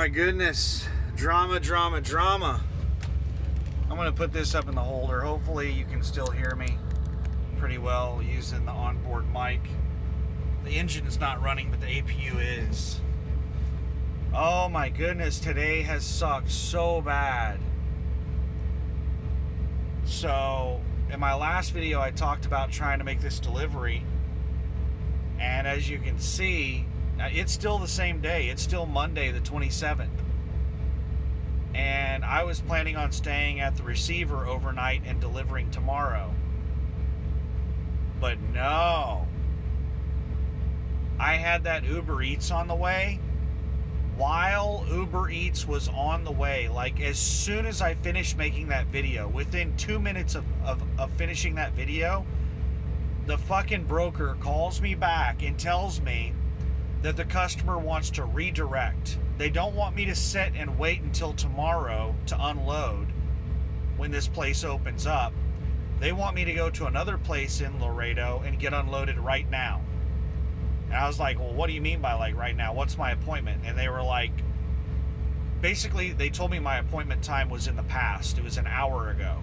my goodness. Drama, drama, drama. I'm going to put this up in the holder. Hopefully you can still hear me pretty well using the onboard mic. The engine is not running, but the APU is. Oh my goodness, today has sucked so bad. So, in my last video, I talked about trying to make this delivery. And as you can see, it's still the same day. It's still Monday, the 27th. And I was planning on staying at the receiver overnight and delivering tomorrow. But no. I had that Uber Eats on the way. While Uber Eats was on the way, like as soon as I finished making that video, within 2 minutes of finishing that video, the fucking broker calls me back and tells me that the customer wants to redirect. They don't want me to sit and wait until tomorrow to unload when this place opens up. They want me to go to another place in Laredo and get unloaded right now. And I was like, well, what do you mean by like right now? What's my appointment? And they were like, basically they told me my appointment time was in the past. It was an hour ago.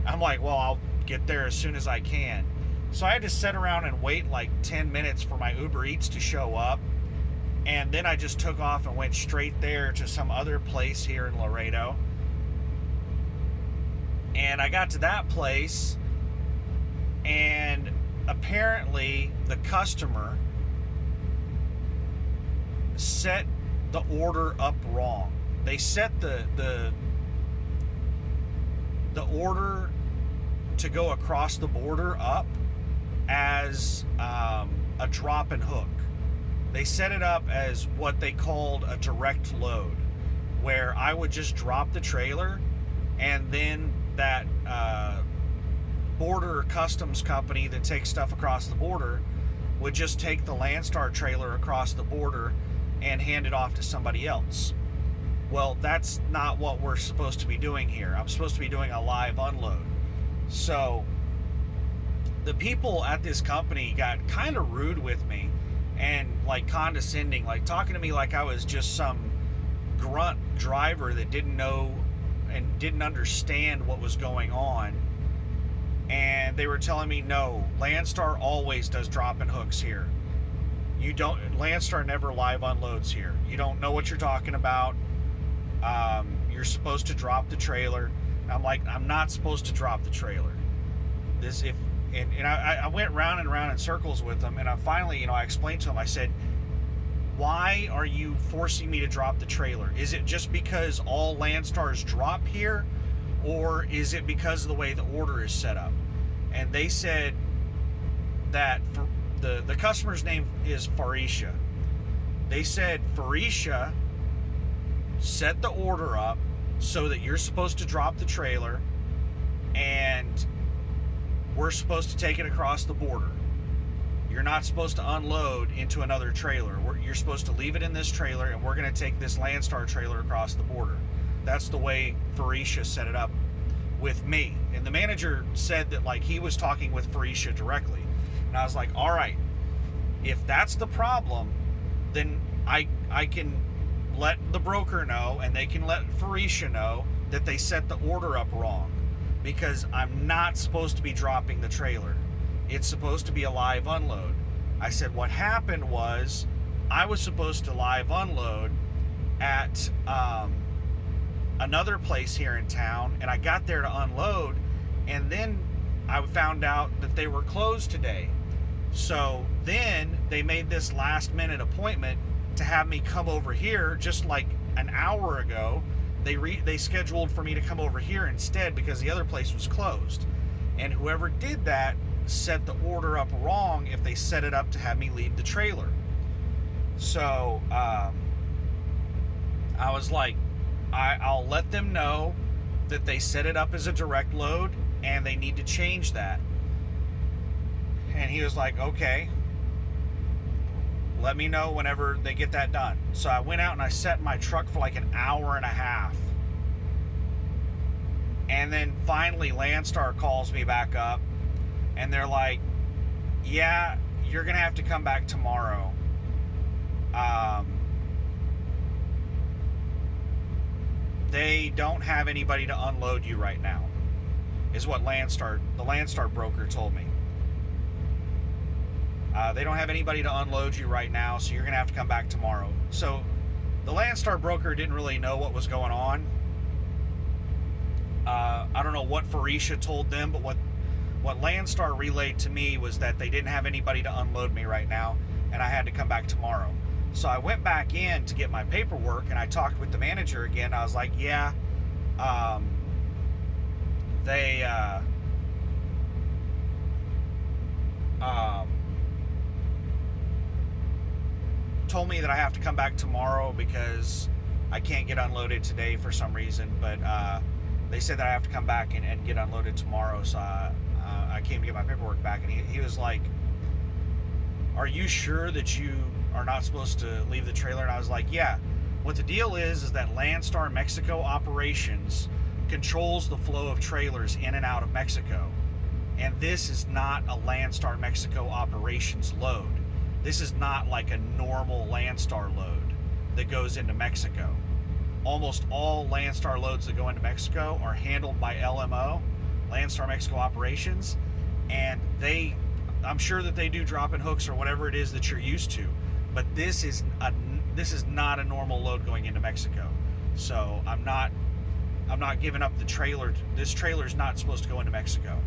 I'm like, well, I'll get there as soon as I can. So I had to sit around and wait like 10 minutes for my Uber Eats to show up. And then I just took off and went straight there to some other place here in Laredo. And I got to that place, and apparently the customer set the order up wrong. They set the order to go across the border up as a drop and hook. They set it up as what they called a direct load, where I would just drop the trailer, and then that border customs company that takes stuff across the border would just take the Landstar trailer across the border and hand it off to somebody else. Well, that's not what we're supposed to be doing here. I'm supposed to be doing a live unload. So the people at this company got kind of rude with me and like condescending, like talking to me like I was just some grunt driver that didn't know and didn't understand what was going on. And they were telling me, no, Landstar always does drop and hooks here. Landstar never live unloads here. You don't know what you're talking about. You're supposed to drop the trailer. I'm like, I'm not supposed to drop the trailer. I went round and round in circles with them, and I finally, I explained to them, I said, why are you forcing me to drop the trailer? Is it just because all Landstars drop here, or is it because of the way the order is set up? And they said that for the customer's name is Farisha. They said Farisha set the order up so that you're supposed to drop the trailer and we're supposed to take it across the border. You're not supposed to unload into another trailer. You're supposed to leave it in this trailer, and we're going to take this Landstar trailer across the border. That's the way Farisha set it up with me. And the manager said that like he was talking with Farisha directly. And I was like, all right, if that's the problem, then I can let the broker know, and they can let Farisha know that they set the order up wrong, because I'm not supposed to be dropping the trailer. It's supposed to be a live unload. I said what happened was I was supposed to live unload at another place here in town, and I got there to unload, and then I found out that they were closed today. So then they made this last minute appointment to have me come over here just like an hour ago. They scheduled for me to come over here instead because the other place was closed. And whoever did that set the order up wrong if they set it up to have me leave the trailer. So I was like, I'll let them know that they set it up as a direct load and they need to change that. And he was like, okay, let me know whenever they get that done. So I went out and I sat in my truck for like an hour and a half. And then finally Landstar calls me back up, and they're like, yeah, you're going to have to come back tomorrow. they don't have anybody to unload you right now, is what the Landstar broker told me. They don't have anybody to unload you right now, so you're going to have to come back tomorrow. So the Landstar broker didn't really know what was going on. I don't know what Felicia told them, but what Landstar relayed to me was that they didn't have anybody to unload me right now, and I had to come back tomorrow. So I went back in to get my paperwork, and I talked with the manager again. I was like, yeah, they told me that I have to come back tomorrow because I can't get unloaded today for some reason, but they said that I have to come back and get unloaded tomorrow. So I came to get my paperwork back, and he was like, are you sure that you are not supposed to leave the trailer? And I was like, yeah. What the deal is that Landstar Mexico Operations controls the flow of trailers in and out of Mexico. And this is not a Landstar Mexico Operations load. This is not like a normal Landstar load that goes into Mexico. Almost all Landstar loads that go into Mexico are handled by LMO, Landstar Mexico Operations, and I'm sure that they do drop-in hooks or whatever it is that you're used to, but this is not a normal load going into Mexico. So I'm not giving up the trailer. This trailer is not supposed to go into Mexico.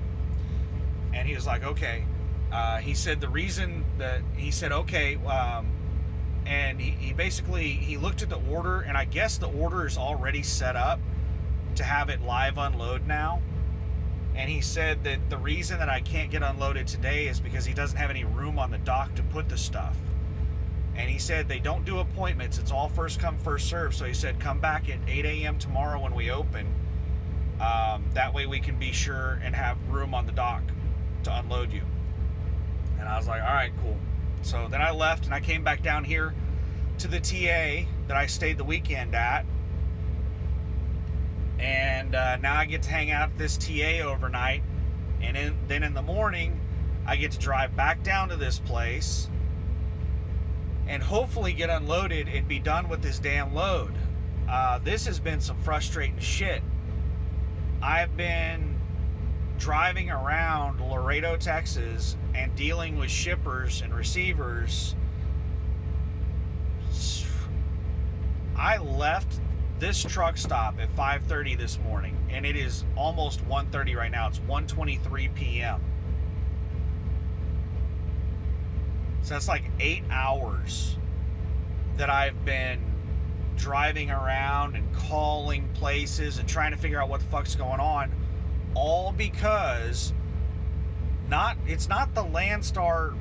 And he was like, okay. He said the reason that he said okay. And he basically looked at the order, and I guess the order is already set up to have it live unload now. And he said that the reason that I can't get unloaded today is because he doesn't have any room on the dock to put the stuff. And he said they don't do appointments. It's all first come, first serve. So he said, come back at 8 a.m. tomorrow when we open. That way we can be sure and have room on the dock to unload you. And I was like, all right, cool. So then I left, and I came back down here to the TA that I stayed the weekend at. And now I get to hang out at this TA overnight. And then in the morning, I get to drive back down to this place and hopefully get unloaded and be done with this damn load. This has been some frustrating shit. I've been driving around Laredo, Texas, and dealing with shippers and receivers. I left this truck stop at 5:30 this morning, and it is almost 1:30 right now. It's 1:23 p.m. So that's like 8 hours that I've been driving around and calling places and trying to figure out what the fuck's going on, all because it's not the Landstar,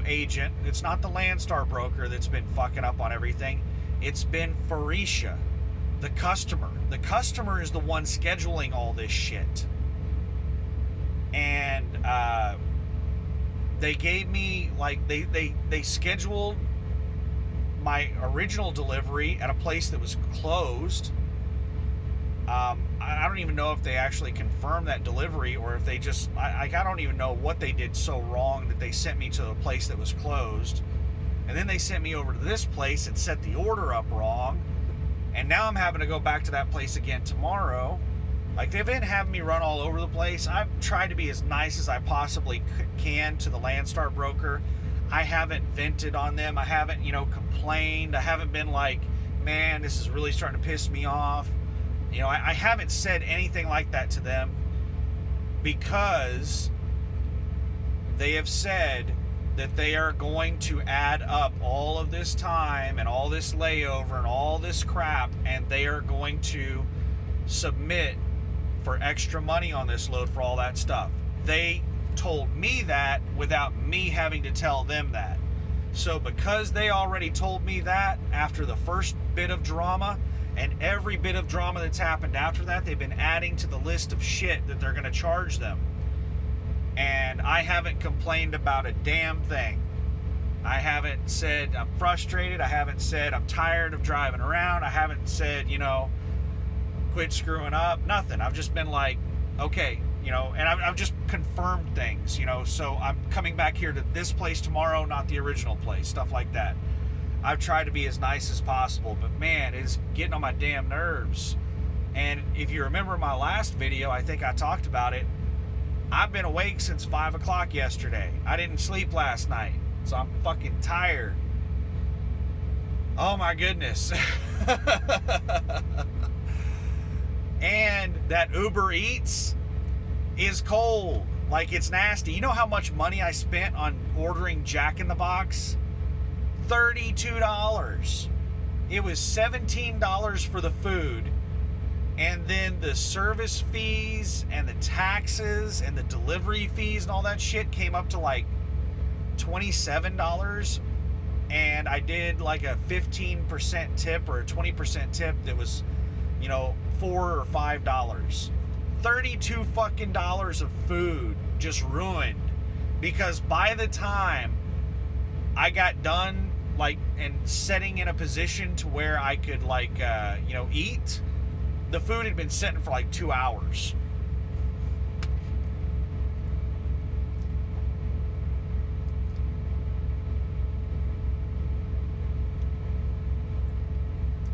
agent. It's not the Landstar broker that's been fucking up on everything. It's been Felicia, the customer. The customer is the one scheduling all this shit. And they gave me, they scheduled my original delivery at a place that was closed. I don't even know if they actually confirmed that delivery, or if they just, I don't even know what they did so wrong that they sent me to a place that was closed. And then they sent me over to this place and set the order up wrong. And now I'm having to go back to that place again tomorrow. Like, they've been having me run all over the place. I've tried to be as nice as I possibly can to the Landstar broker. I haven't vented on them. I haven't, complained. I haven't been like, man, this is really starting to piss me off. I haven't said anything like that to them, because they have said that they are going to add up all of this time and all this layover and all this crap, and they are going to submit for extra money on this load for all that stuff. They told me that without me having to tell them that. So because they already told me that after the first bit of drama, and every bit of drama that's happened after that, they've been adding to the list of shit that they're going to charge them. And I haven't complained about a damn thing. I haven't said I'm frustrated. I haven't said I'm tired of driving around. I haven't said, quit screwing up. Nothing. I've just been like, okay, and I've just confirmed things, so I'm coming back here to this place tomorrow, not the original place, stuff like that. I've tried to be as nice as possible, but man, it's getting on my damn nerves. And if you remember my last video, I think I talked about it. I've been awake since 5 o'clock yesterday. I didn't sleep last night, so I'm fucking tired. Oh my goodness. And that Uber Eats is cold. Like, it's nasty. You know how much money I spent on ordering Jack in the Box? $32. It was $17 for the food. And then the service fees and the taxes and the delivery fees and all that shit came up to like $27. And I did like a 15% tip or a 20% tip that was, you know, $4 or $5. 32 fucking dollars of food just ruined, because by the time I got done, like, and setting in a position to where I could, like, you know, eat, the food had been sitting for like 2 hours.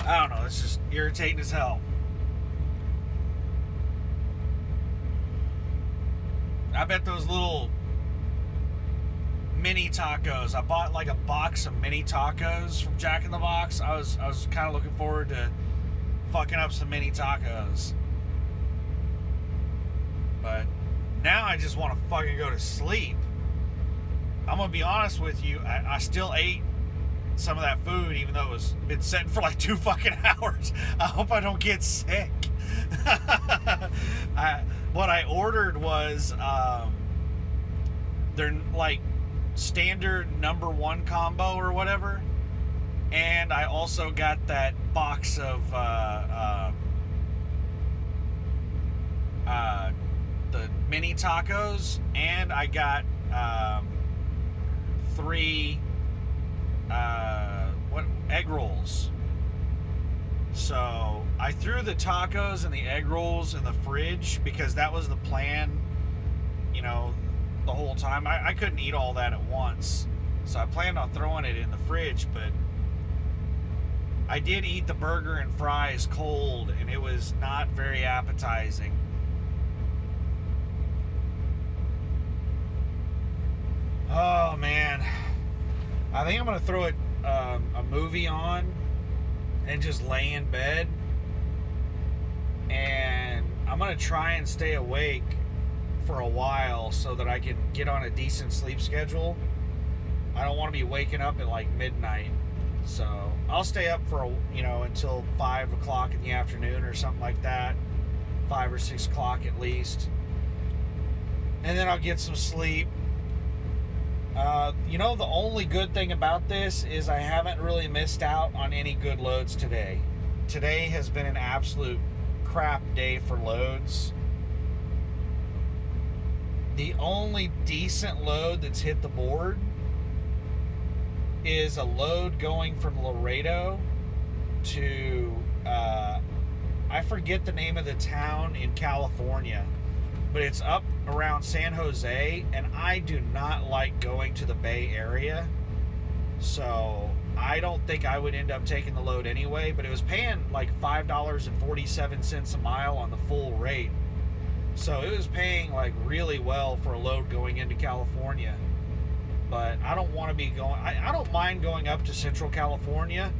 I don't know, it's just irritating as hell. I bet those little mini tacos, I bought like a box of mini tacos from Jack in the Box. I was kind of looking forward to fucking up some mini tacos. But now I just want to fucking go to sleep. I'm going to be honest with you, I still ate some of that food, even though it was been sitting for like 2 fucking hours. I hope I don't get sick. What I ordered was their like standard #1 combo or whatever, and I also got that box of the mini tacos, and I got 3 egg rolls. So I threw the tacos and the egg rolls in the fridge because that was the plan, you know, the whole time. I couldn't eat all that at once, so I planned on throwing it in the fridge, but I did eat the burger and fries cold, and it was not very appetizing. Oh man, I think I'm gonna throw a movie on and just lay in bed, and I'm gonna try and stay awake for a while so that I can get on a decent sleep schedule. I don't want to be waking up at like midnight, so I'll stay up for until 5 o'clock in the afternoon or something like that, 5 or 6 o'clock at least, and then I'll get some sleep. The only good thing about this is I haven't really missed out on any good loads today. Today has been an absolute crap day for loads. The only decent load that's hit the board is a load going from Laredo to, I forget the name of the town in California, but it's up around San Jose, and I do not like going to the Bay Area, so I don't think I would end up taking the load anyway, but it was paying like $5.47 a mile on the full rate, so it was paying like really well for a load going into California. But I don't want to be going, I don't mind going up to Central California.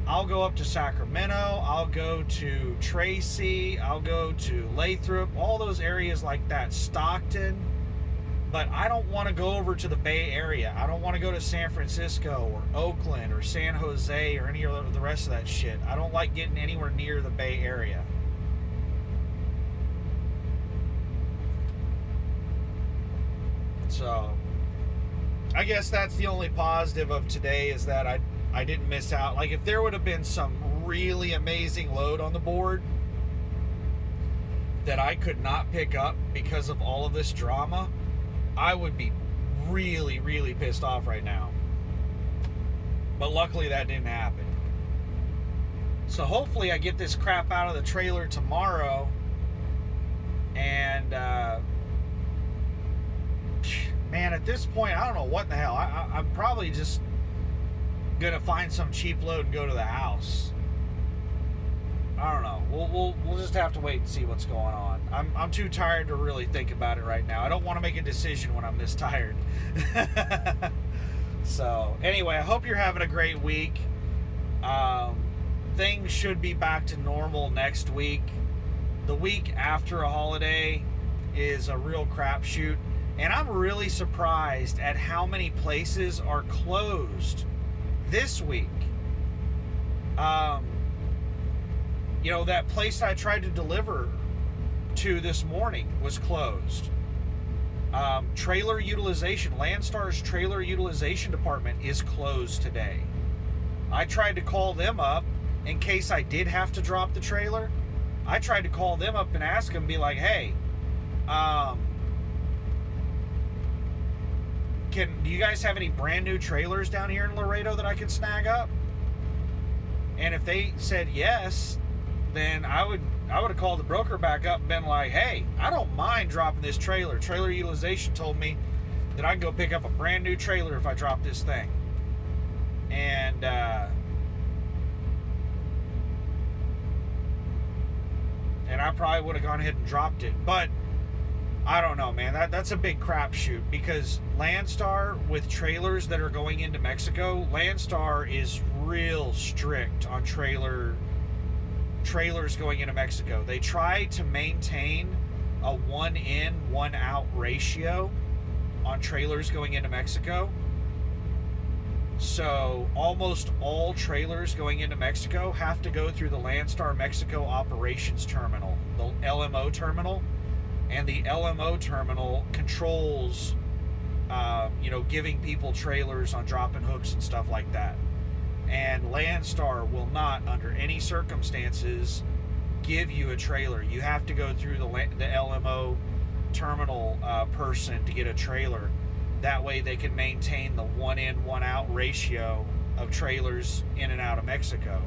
I'll go up to Sacramento, I'll go to Tracy, I'll go to Lathrop, all those areas like that, Stockton. But I don't want to go over to the Bay Area. I don't want to go to San Francisco or Oakland or San Jose or any of the rest of that shit. I don't like getting anywhere near the Bay Area. So I guess that's the only positive of today, is that I didn't miss out. Like, if there would have been some really amazing load on the board that I could not pick up because of all of this drama, I would be really, really pissed off right now. But luckily that didn't happen. So hopefully I get this crap out of the trailer tomorrow, and man, at this point, I don't know what the hell. I'm probably just gonna find some cheap load and go to the house. I don't know. We'll just have to wait and see what's going on. I'm too tired to really think about it right now. I don't want to make a decision when I'm this tired. So anyway, I hope you're having a great week. Things should be back to normal next week. The week after a holiday is a real crapshoot, and I'm really surprised at how many places are closed this week. You know, that place I tried to deliver to this morning was closed. Trailer utilization, Landstar's trailer utilization department is closed today. I tried to call them up in case I did have to drop the trailer. I tried to call them up and ask them, be like, hey, do you guys have any brand new trailers down here in Laredo that I can snag up? And if they said yes, then I would have called the broker back up and been like, hey, I don't mind dropping this trailer. Trailer utilization told me that I can go pick up a brand new trailer if I drop this thing. And I probably would have gone ahead and dropped it. But I don't know, man. That's a big crapshoot, because Landstar, with trailers that are going into Mexico, Landstar is real strict on trailers going into Mexico. They try to maintain a 1 in, 1 out ratio on trailers going into Mexico. So almost all trailers going into Mexico have to go through the Landstar Mexico Operations Terminal, the LMO terminal. And the LMO terminal controls, giving people trailers on drop-in hooks and stuff like that. And Landstar will not, under any circumstances, give you a trailer. You have to go through the LMO terminal person to get a trailer. That way they can maintain the 1 in, 1 out ratio of trailers in and out of Mexico.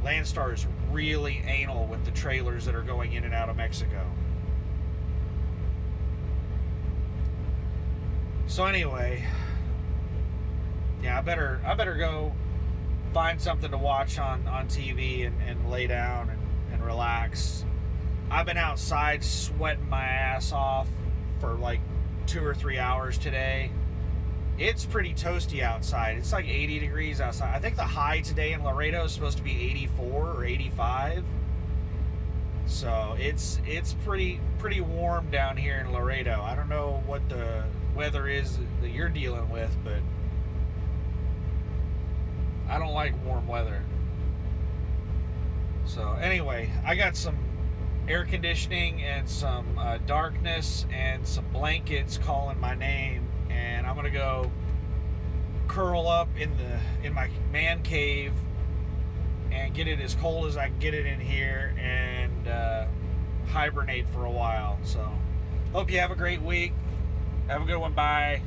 Landstar is really anal with the trailers that are going in and out of Mexico. So anyway, yeah, I better go find something to watch on TV and lay down and relax. I've been outside sweating my ass off for like 2 or 3 hours today. It's pretty toasty outside. It's like 80 degrees outside. I think the high today in Laredo is supposed to be 84 or 85. So it's pretty warm down here in Laredo. I don't know what the weather is that you're dealing with, but I don't like warm weather. So anyway, I got some air conditioning and some darkness and some blankets calling my name, and I'm gonna go curl up in my man cave and get it as cold as I can get it in here and hibernate for a while. So hope you have a great week. Have a good one. Bye.